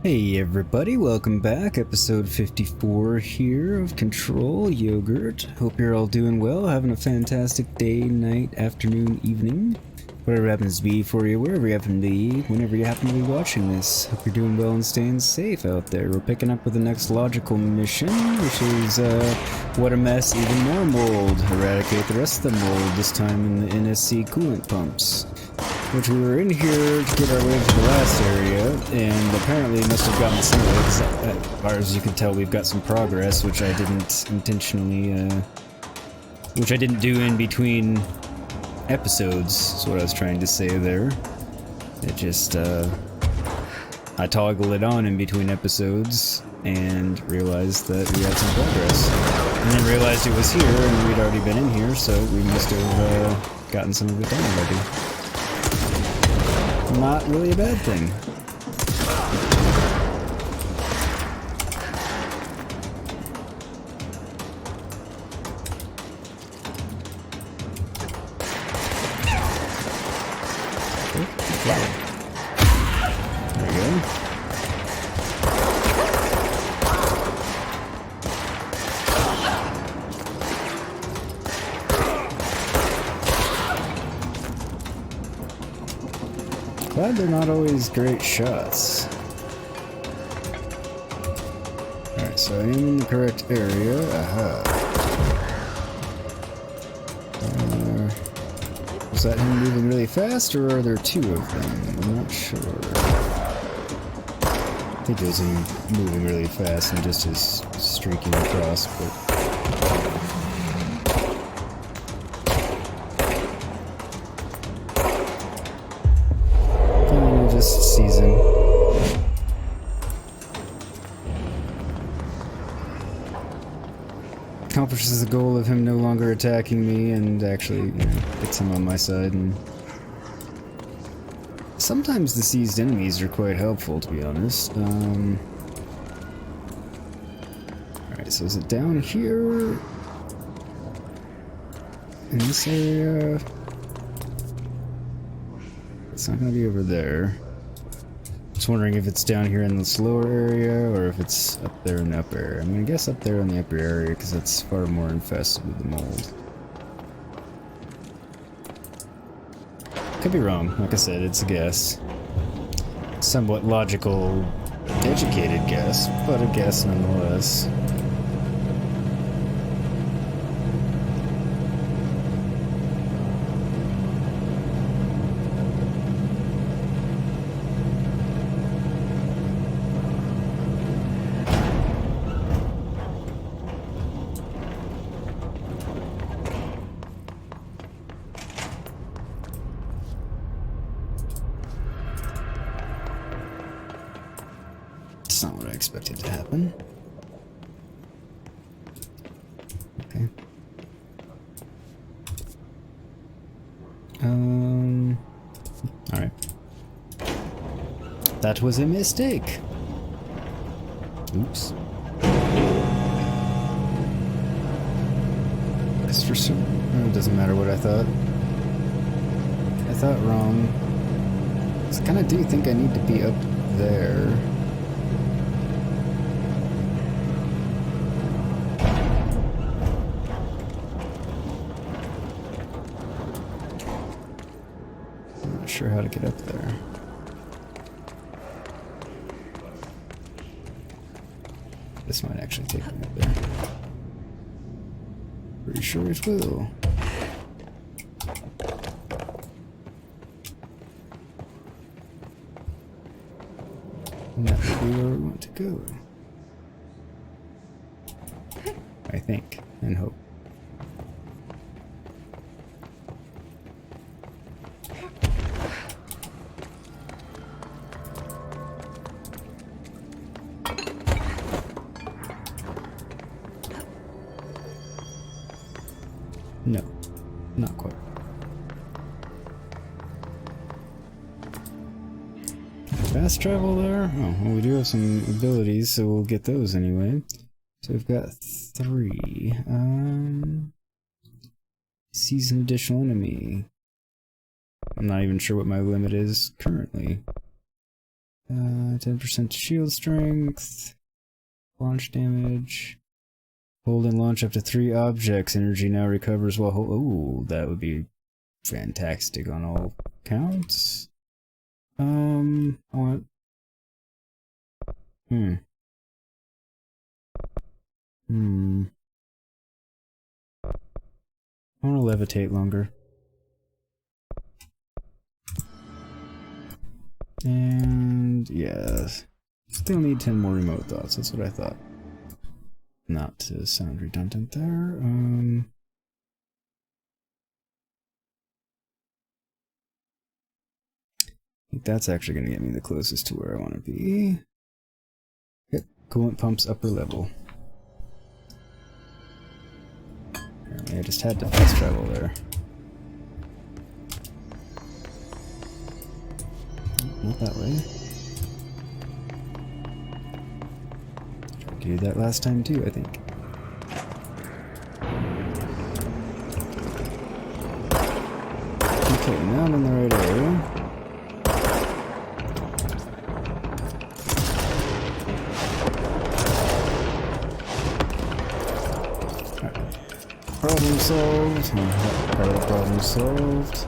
Hey everybody, welcome back. Episode 54 here of Control Yogurt. Hope you're all doing well, having a fantastic day, night, afternoon, evening. Whatever happens to be for you, wherever you happen to be, whenever you happen to be watching this. Hope you're doing well and staying safe out there. We're picking up with the next logical mission, which is, what a mess, even more mold. Eradicate the rest of the mold, this time in the NSC coolant pumps. Which we were in here to get our way to the last area, and apparently must have gotten some of it, because as far as you can tell we've got some progress, which I didn't intentionally, which I didn't do in between episodes, is what I was trying to say there. It just, I toggle it on in between episodes, and realized that we had some progress. And then realized it was here, and we'd already been in here, so we must have, gotten some of it done already. Not really a bad thing. There we go. Glad they're not always great shots. Alright, so I am in the correct area. Aha. Was that him moving really fast, or are there two of them? I'm not sure. I think it was him moving really fast and just his streaking across, but... just season. Accomplishes the goal of him no longer attacking me and actually, you know, gets him on my side. And sometimes the seized enemies are quite helpful, to be honest. Alright, so is it down here? In this area? It's not gonna be over there. Just wondering if it's down here in this lower area or if it's up there in the upper area. I'm gonna guess up there in the upper area because it's far more infested with the mold. Could be wrong. Like I said, it's a guess. Somewhat logical, educated guess, but a guess nonetheless. That's not what I expected to happen. Okay. Alright. That was a mistake. Oops. As for some... Oh, it doesn't matter what I thought. I thought wrong. I kinda do think I need to be up there. Sure how to get up there. This might actually take me up there. Pretty sure it will. And that would be where we want to go. I think and hope. No, not quite. Fast travel there? Oh, well, we do have some abilities, so we'll get those anyway. So we've got 3. Seize an additional enemy. I'm not even sure what my limit is currently. 10% shield strength. Launch damage. Hold and launch up to 3 objects. Energy now recovers while hold. Ooh, that would be fantastic on all counts. I want. I want to levitate longer. And yeah, still need 10 more remote thoughts. That's what I thought. Not to sound redundant there. I think that's actually going to get me the closest to where I want to be. Yep, coolant pumps upper level. Apparently I just had to fast travel there. Not that way. Tried to do that last time too, I think. Okay, now I'm in the right area. Problem solved. Part of the problem solved.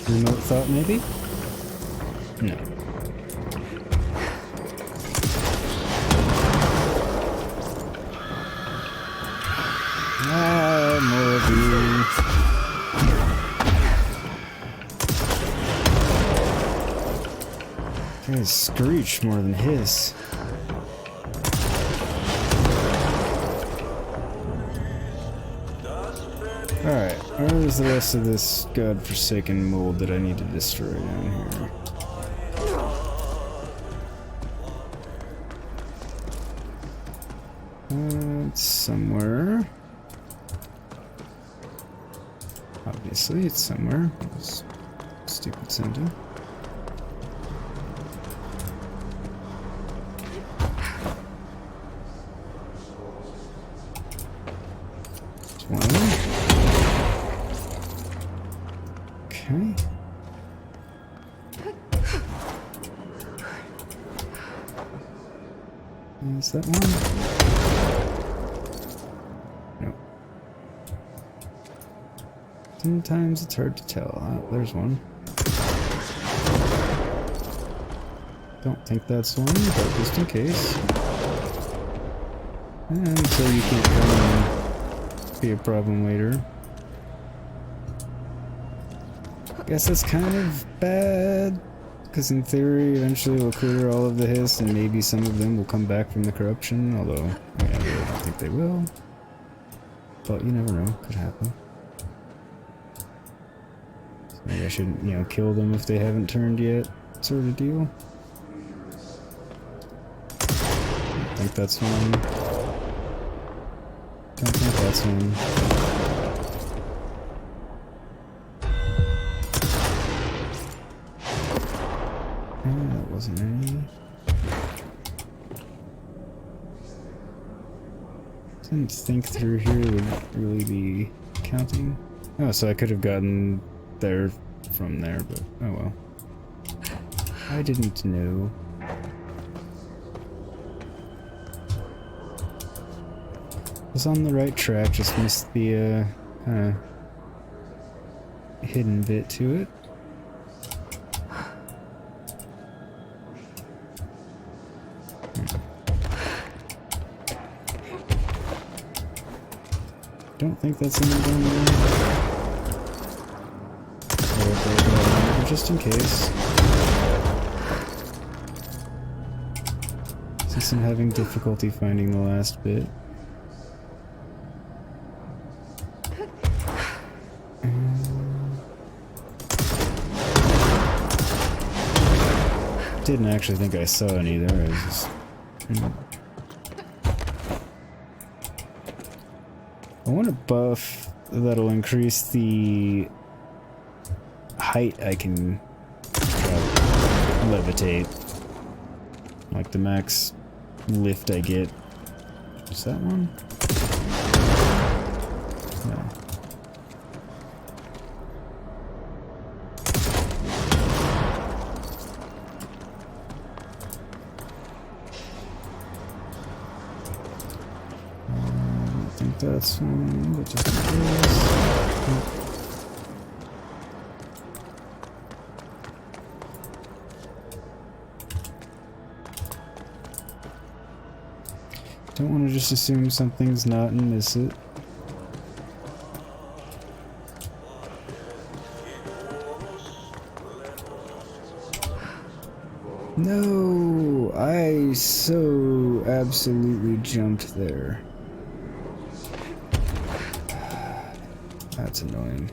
Remote thought, maybe? No. More of you. Guys screech more than hiss. Alright, where's the rest of this godforsaken mold that I need to destroy down here? It's somewhere. Obviously, it's somewhere. It's stupid sounding. Okay. Is that one? Nope. Sometimes it's hard to tell. There's one. Don't think that's one, but just in case. And so you can't come and be a problem later. Guess that's kind of bad, because in theory eventually we'll clear all of the hiss and maybe some of them will come back from the corruption, although I really don't think they will. But you never know, could happen. So maybe I shouldn't, you know, kill them if they haven't turned yet, sort of deal. I think that's one. Don't think that's one. That wasn't any. Didn't think through here would really be counting. Oh, so I could have gotten there from there, but oh well. I didn't know. Was on the right track, just missed the hidden bit to it. Don't think that's in down there. Just in case. Since I'm having difficulty finding the last bit. Didn't actually think I saw any there. I was just. I want a buff that'll increase the height I can levitate. Like the max lift I get. Is that one? No. that's one, but just in case. Don't want to just assume something's not and miss it. No, I so absolutely jumped there. That's annoying.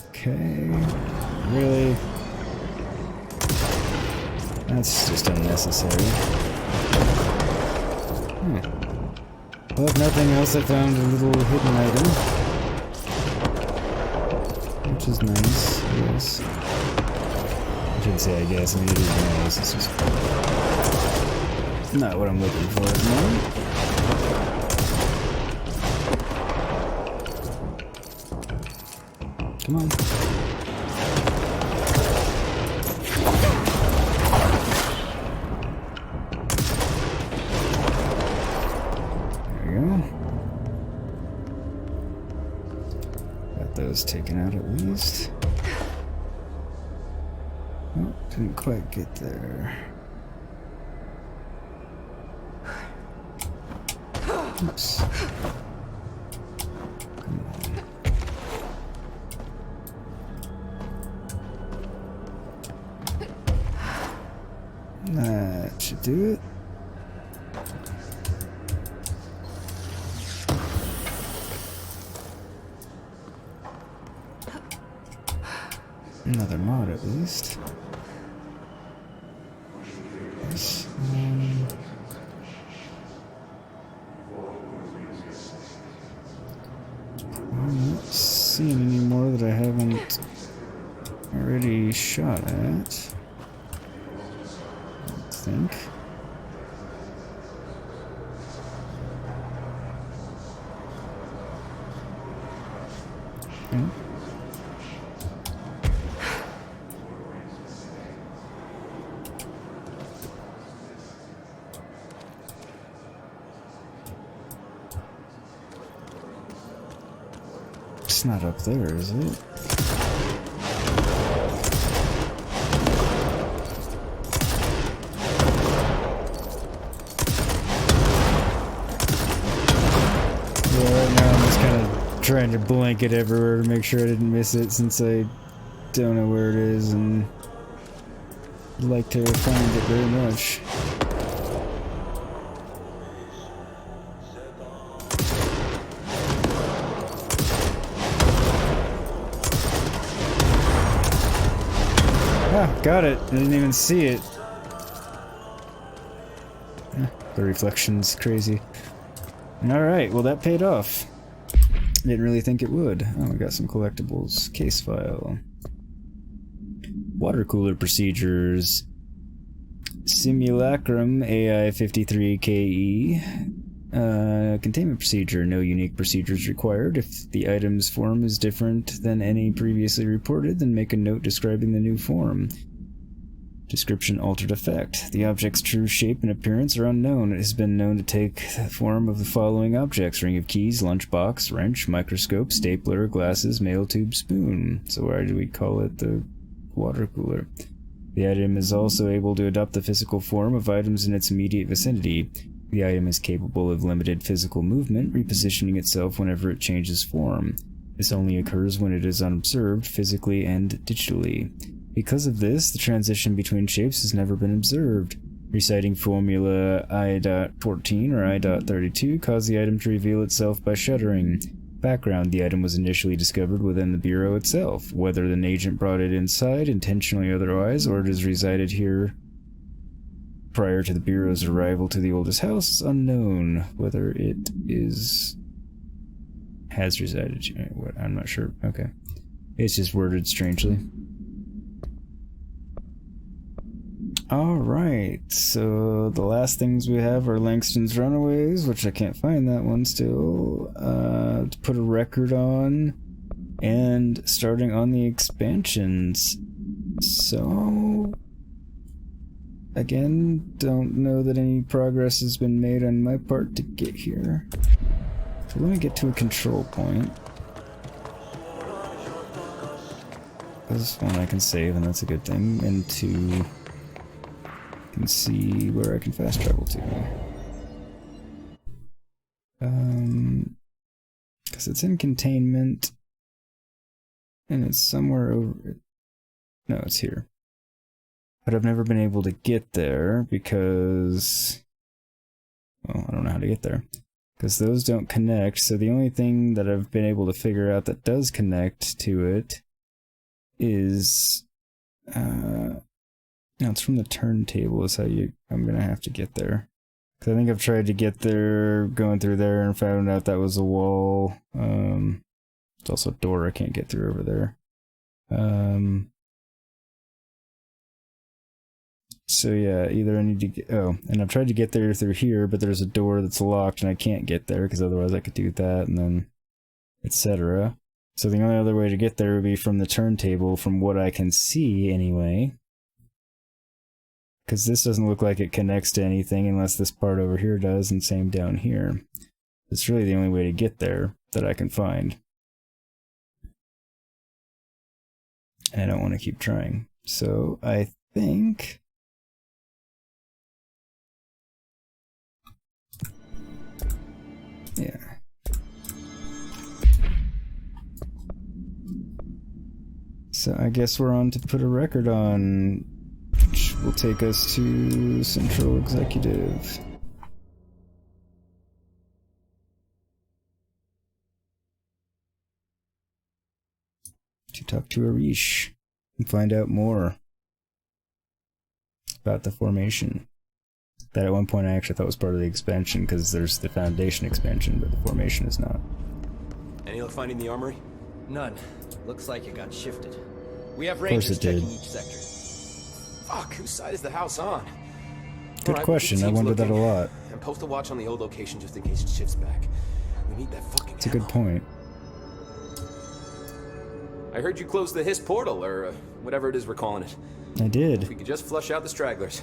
Okay, really? That's just unnecessary. Well, if nothing else, I found a little hidden item. Which is nice, I guess. I shouldn't say I guess, I mean it is nice, it's just not what I'm looking for at the moment. Come on. There we go. Got those taken out at least. Oh, didn't quite get there. Oops. That should do it. Another mod at least. Yes. I'm not seeing any more that I haven't already shot at. I think. Okay. It's not up there, is it? Trying to blanket everywhere to make sure I didn't miss it since I don't know where it is and I'd like to find it very much. Ah, got it. I didn't even see it. The reflection's crazy. Alright, well that paid off. Didn't really think it would. Oh, we got some collectibles. Case file. Water cooler procedures. Simulacrum AI53KE. Containment procedure. No unique procedures required. If the item's form is different than any previously reported, then make a note describing the new form. Description altered effect. The object's true shape and appearance are unknown. It has been known to take the form of the following objects: ring of keys, lunchbox, wrench, microscope, stapler, glasses, mail tube, spoon. So why do we call it the water cooler? The item is also able to adopt the physical form of items in its immediate vicinity. The item is capable of limited physical movement, repositioning itself whenever it changes form. This only occurs when it is unobserved, physically and digitally. Because of this, the transition between shapes has never been observed. Reciting formula I.14 or I.32 caused the item to reveal itself by shuddering. Background: the item was initially discovered within the bureau itself. Whether an agent brought it inside, intentionally or otherwise, or it has resided here prior to the bureau's arrival to the oldest house is unknown. Whether it has resided here, I'm not sure. Okay. It's just worded strangely. Alright, so the last things we have are Langston's Runaways, which I can't find that one still, to put a record on, and starting on the expansions. So, again, don't know that any progress has been made on my part to get here. So let me get to a control point. This one I can save, and that's a good thing, and to... can see where I can fast travel to. Because it's in containment, and it's somewhere over. No, it's here. But I've never been able to get there because, well, I don't know how to get there. Because those don't connect, so the only thing that I've been able to figure out that does connect to it is, no, it's from the turntable is how I'm gonna have to get there. Cause I think I've tried to get there, going through there, and found out that was a wall. It's also a door I can't get through over there. So yeah, either I need to get, oh, and I've tried to get there through here, but there's a door that's locked and I can't get there, because otherwise I could do that, and then, etc. So the only other way to get there would be from the turntable, from what I can see anyway. Because this doesn't look like it connects to anything unless this part over here does, and same down here. It's really the only way to get there that I can find. And I don't want to keep trying. So I think... yeah. So I guess we're on to put a record on, which will take us to Central Executive. To talk to Arish and find out more about the formation. That at one point I actually thought was part of the expansion, because there's the Foundation expansion, but the formation is not. Any luck finding the armory? None. Looks like it got shifted. We have Of course rangers it did. checking each sector. Fuck, whose side is the house on? Good Alright, question, we'll I keep wondered that a looking. lot. And post a watch on the old location just in case it shifts back. We need that fucking It's a good ammo. point. I heard you closed the Hiss portal, or whatever it is we're calling it. I If did. we could just flush out the stragglers.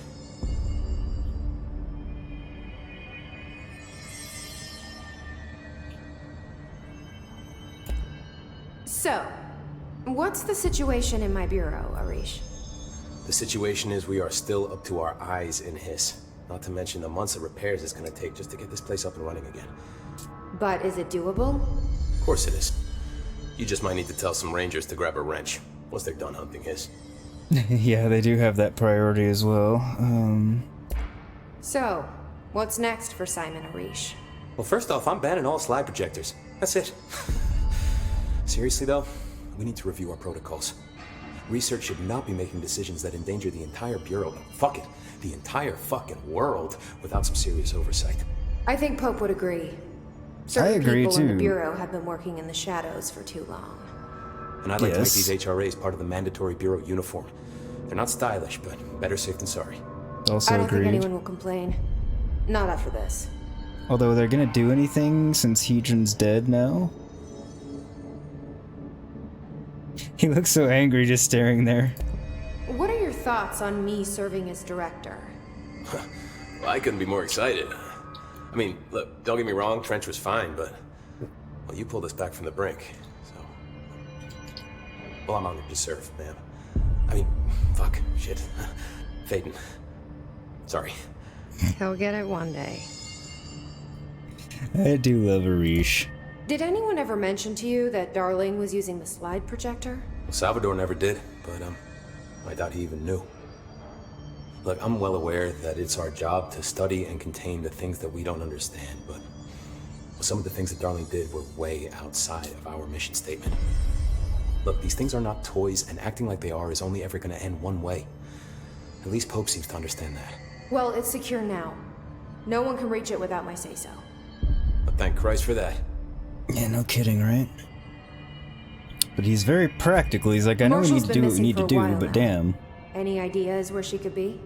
So, what's the situation in my bureau, Arish? The situation is we are still up to our eyes in Hiss. Not to mention the months of repairs it's gonna take just to get this place up and running again. But is it doable? Of course it is. You just might need to tell some rangers to grab a wrench once they're done hunting Hiss. Yeah, they do have that priority as well. So, what's next for Simon Arish? Well, first off, I'm banning all slide projectors. That's it. Seriously, though, we need to review our protocols. Research should not be making decisions that endanger the entire Bureau, fuck it, the entire fucking world, without some serious oversight. I think Pope would agree. Certain agree, people in the too. Bureau have been working in the shadows for too long. And I'd like to make Yes. these HRAs part of the mandatory Bureau uniform. They're not stylish, but better safe than sorry. Also I don't agreed. think anyone will complain. Not after this. Although they're gonna do anything since Hedron's dead now? He looks so angry just staring there. What are your thoughts on me serving as director? Well, I couldn't be more excited. I mean, look, don't get me wrong, Trench was fine, but... well, you pulled us back from the brink, so... well, I'm honored to serve, ma'am. I mean, fuck, shit. Phaeton. Sorry. He'll get it one day. I do love Arish. Did anyone ever mention to you that Darling was using the slide projector? Well, Salvador never did, but, I doubt he even knew. Look, I'm well aware that it's our job to study and contain the things that we don't understand, but some of the things that Darling did were way outside of our mission statement. Look, these things are not toys, and acting like they are is only ever gonna end one way. At least Pope seems to understand that. Well, it's secure now. No one can reach it without my say-so. But thank Christ for that. Yeah, no kidding, right? But he's very practical. He's like, I know we need Marshall's to been do what we missing need to for a do, while but now. damn. Any ideas where she could be?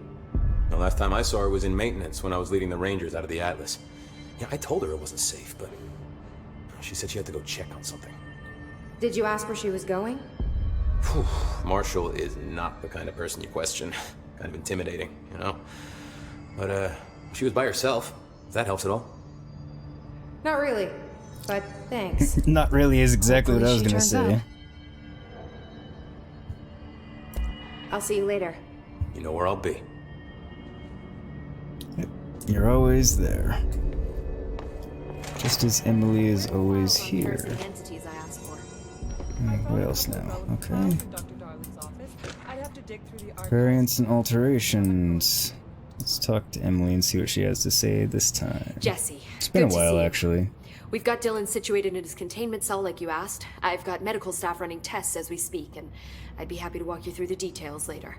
The last time I saw her was in maintenance when I was leading the Rangers out of the Atlas. Yeah, I told her it wasn't safe, but she said she had to go check on something. Did you ask where she was going? Whew. Marshall is not the kind of person you question. Kind of intimidating, you know? But, she was by herself, if that helps at all. Not really, but thanks. Not really is exactly what I was Hopefully gonna she say. turns up. I'll see you later. You know where I'll be. You're always there. Just as Emily is always here. The entities I asked for. What else now? Okay. Variants and alterations. Let's talk to Emily and see what she has to say this time. Jesse. It's been a good to while, see you. actually. We've got Dylan situated in his containment cell like you asked. I've got medical staff running tests as we speak, and I'd be happy to walk you through the details later.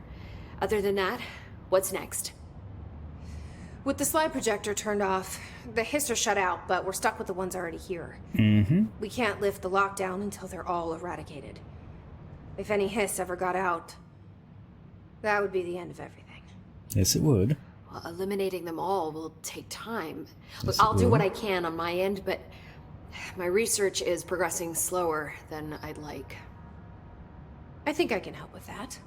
Other than that, what's next? With the slide projector turned off, the hiss are shut out, but we're stuck with the ones already here. Mm-hmm. We can't lift the lockdown until they're all eradicated. If any hiss ever got out, that would be the end of everything. Yes, it would. Well, eliminating them all will take time. Look, Yes, it I'll do will. what I can on my end, but my research is progressing slower than I'd like. I think I can help with that.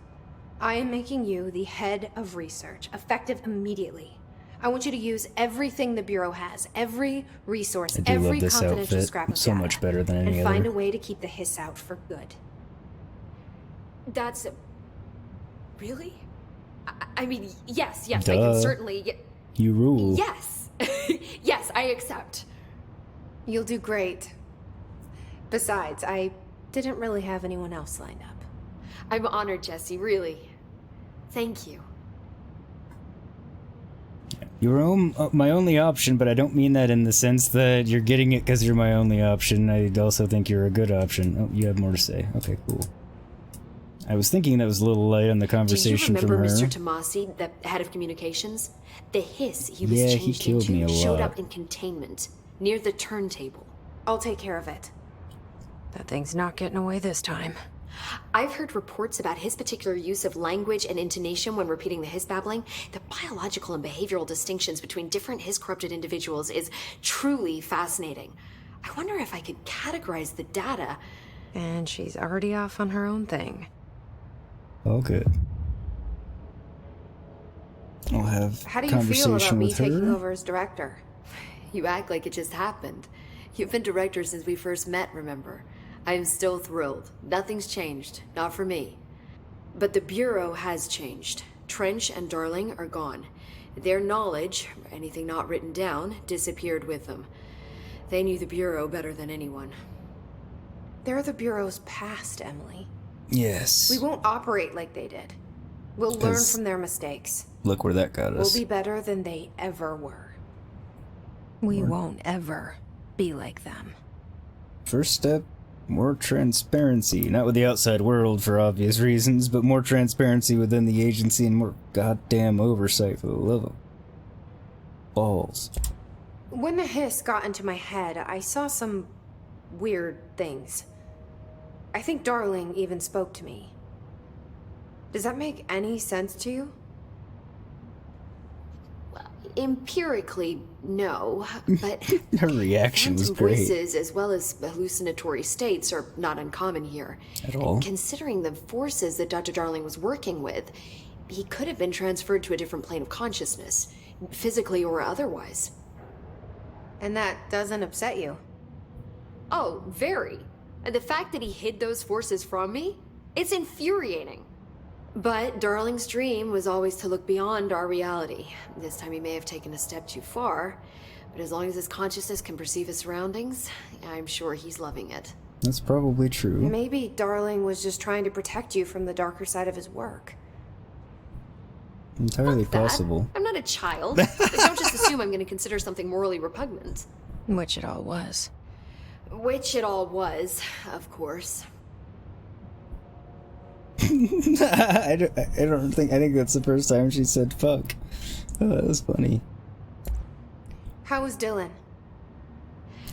I am making you the head of research, effective immediately. I want you to use everything the Bureau has, every resource, I do love every this confidential outfit. scrap of So data, much better than any and find other. a way to keep the hiss out for good. That's... Really? I mean, yes, I Duh. can certainly... You rule. Yes. Yes, I accept. You'll do great. Besides, I didn't really have anyone else lined up. I'm honored, Jesse, really. Thank you. You're my only option, but I don't mean that in the sense that you're getting it because you're my only option. I also think you're a good option. Oh, you have more to say. Okay, cool. I was thinking that was a little light on the conversation Do you from remember her. Mr. Tommasi, the head of communications? The hiss he was Yeah, he changed killed me into a showed lot. up in Containment, near the Turntable. I'll take care of it. That thing's not getting away this time. I've heard reports about his particular use of language and intonation when repeating the hiss babbling. The biological and behavioral distinctions between different hiss-corrupted individuals is truly fascinating. I wonder if I could categorize the data. And she's already off on her own thing. Oh, good. I'll have How do you feel conversation about me with taking her. over as director? You act like it just happened. You've been director since we first met, remember? I am still thrilled. Nothing's changed. Not for me. But the Bureau has changed. Trench and Darling are gone. Their knowledge, anything not written down, disappeared with them. They knew the Bureau better than anyone. They're the Bureau's past, Emily. Yes. We won't operate like they did. We'll learn 'Cause from their mistakes. Look where that got us. We'll be better than they ever were. We won't ever be like them. First step, more transparency. Not with the outside world for obvious reasons, but more transparency within the agency and more goddamn oversight for the love of balls. When the hiss got into my head, I saw some weird things. I think Darling even spoke to me. Does that make any sense to you? Empirically, no, but Her reaction was phantom great. voices as well as hallucinatory states are not uncommon here. At all. Considering the forces that Dr. Darling was working with, he could have been transferred to a different plane of consciousness, physically or otherwise. And that doesn't upset you? Oh, very. And the fact that he hid those forces from me, it's infuriating. But Darling's dream was always to look beyond our reality. This time he may have taken a step too far, but as long as his consciousness can perceive his surroundings, I'm sure he's loving it. That's probably true. Maybe Darling was just trying to protect you from the darker side of his work. Entirely Fuck that. possible. I'm not a child. But don't just assume I'm going to consider something morally repugnant. Which it all was. Which it all was, of course. I think that's the first time she said fuck. Oh, that was funny. How was Dylan?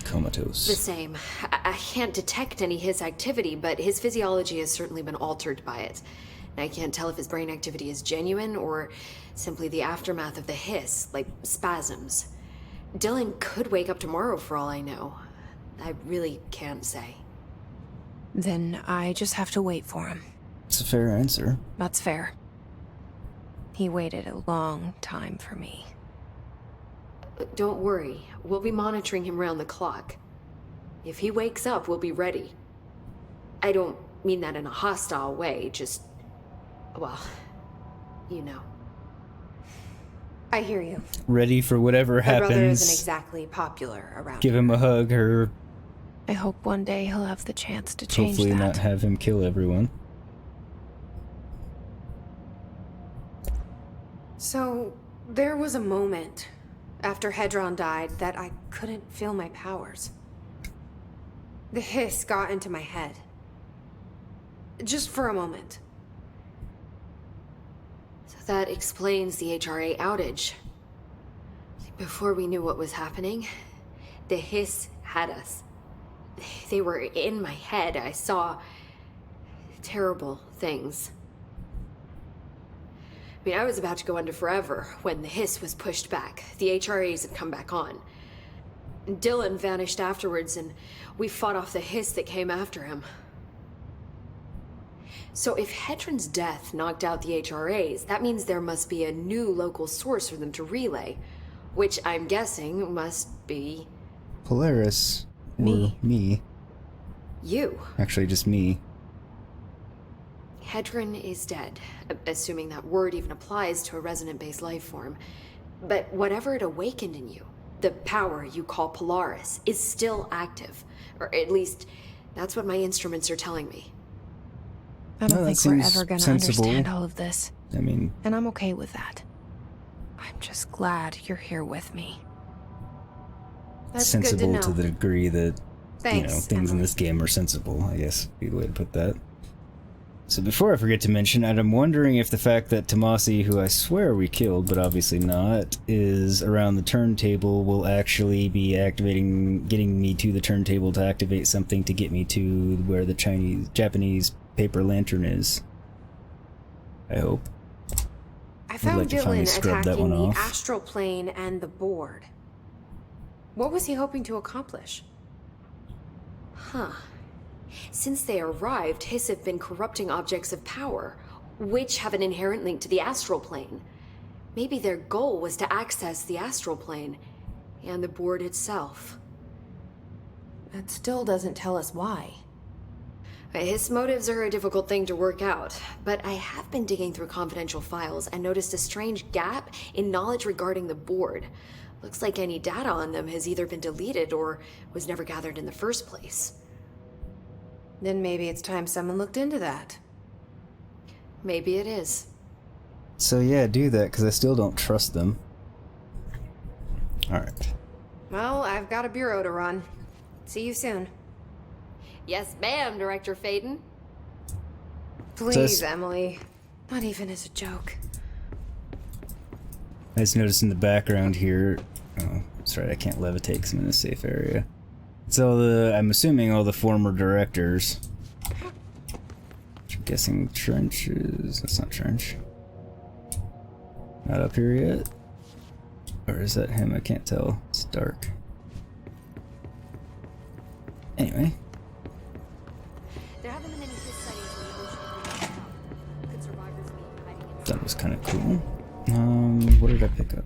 Comatose. The same. I can't detect any his activity, but his physiology has certainly been altered by it. I can't tell if his brain activity is genuine or simply the aftermath of the hiss, like spasms. Dylan could wake up tomorrow for all I know. I really can't say. Then I just have to wait for him. It's a fair answer. That's fair. He waited a long time for me. Don't worry, we'll be monitoring him round the clock. If he wakes up, we'll be ready. I don't mean that in a hostile way, just... well, you know. I hear you. Ready for whatever My brother isn't happens. exactly popular around Give here. him a hug, or I hope one day he'll have the chance to change hopefully that. not have him kill everyone. So, there was a moment after Hedron died that I couldn't feel my powers. The hiss got into my head. Just for a moment. So that explains the HRA outage. Before we knew what was happening, the hiss had us. They were in my head. I saw terrible things. I mean, I was about to go under forever when the hiss was pushed back. The HRAs had come back on. Dylan vanished afterwards, and we fought off the hiss that came after him. So if Hedron's death knocked out the HRAs, that means there must be a new local source for them to relay, which I'm guessing must be... Polaris. Me. Or me. you. Actually, just me. Hedron is dead, assuming that word even applies to a resonant-based life form. But whatever it awakened in you, the power you call Polaris, is still active. Or at least, that's what my instruments are telling me. I don't No, that think we're seems ever gonna sensible. understand all of this. I mean, And I'm okay with that. I'm just glad you're here with me. That's sensible good to know. the degree that, Thanks, things in Emily. this game are sensible, I guess would be the way to put that. So before I forget to mention, I'm wondering if the fact that Tommasi, who I swear we killed, but obviously not, is around the turntable will actually be getting me to the turntable to activate something to get me to where the Japanese paper lantern is. I hope. I found like to finally Dylan scrub that attacking one the off. astral plane and the board. What was he hoping to accomplish? Huh. Since they arrived, Hiss have been corrupting objects of power, which have an inherent link to the astral plane. Maybe their goal was to access the astral plane and the board itself. That still doesn't tell us why. His motives are a difficult thing to work out, but I have been digging through confidential files and noticed a strange gap in knowledge regarding the board. Looks like any data on them has either been deleted or was never gathered in the first place. Then maybe it's time someone looked into that. Maybe it is. So yeah, do that, because I still don't trust them. Alright. Well, I've got a bureau to run. See you soon. Yes, ma'am, Director Faden. Please, Emily. Not even as a joke. I just noticed in the background here... Oh, that's right, I can't levitate because I'm in a safe area. It's all I'm assuming all the former directors. Which I'm guessing Trench is... That's not Trench. Not up here yet? Or is that him? I can't tell. It's dark. Anyway. There haven't been any his sightings in the ocean. Could survivors be hiding in... That was kind of cool. What did I pick up?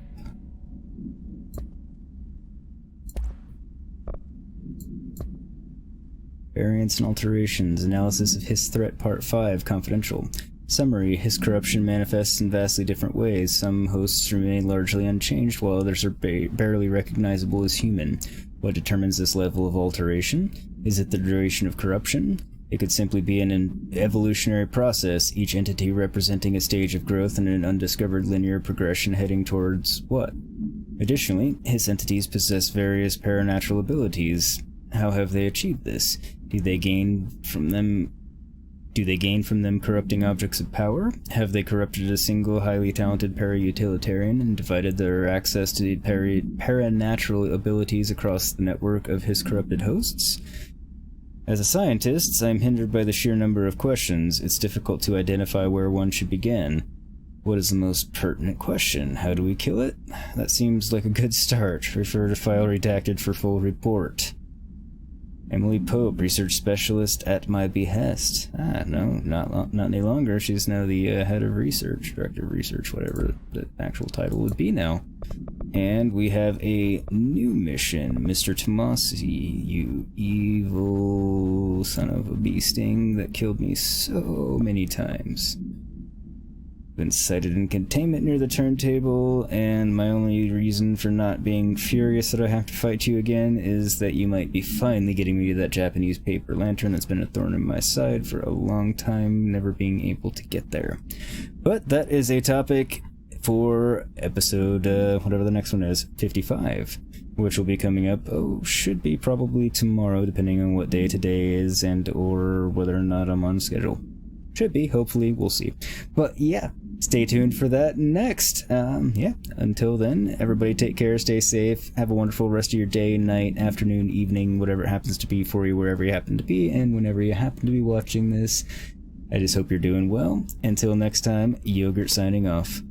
Variants and alterations. Analysis of Hiss Threat Part 5. Confidential. Summary. Hiss corruption manifests in vastly different ways. Some hosts remain largely unchanged, while others are barely recognizable as human. What determines this level of alteration? Is it the duration of corruption? It could simply be an evolutionary process, each entity representing a stage of growth in an undiscovered linear progression heading towards what? Additionally, Hiss entities possess various paranatural abilities. How have they achieved this? Do they gain from them corrupting objects of power? Have they corrupted a single highly talented para-utilitarian and divided their access to the paranatural abilities across the network of his corrupted hosts? As a scientist, I'm hindered by the sheer number of questions. It's difficult to identify where one should begin. What is the most pertinent question? How do we kill it? That seems like a good start. Refer to file redacted for full report. Emily Pope, research specialist at my behest. No, not any longer. She's now the head of research, director of research, whatever the actual title would be now. And we have a new mission, Mr. Tommasi, you evil son of a bee sting that killed me so many times. Been sighted in containment near the turntable, and my only reason for not being furious that I have to fight you again is that you might be finally getting me to that Japanese paper lantern that's been a thorn in my side for a long time, never being able to get there. But that is a topic for episode, whatever the next one is, 55, which will be coming up, should be probably tomorrow, depending on what day today is and or whether or not I'm on schedule. Should be, hopefully, we'll see. But yeah, stay tuned for that next. Until then, everybody take care, stay safe, have a wonderful rest of your day, night, afternoon, evening, whatever it happens to be for you, wherever you happen to be, and whenever you happen to be watching this. I just hope you're doing well. Until next time, Yogurt signing off.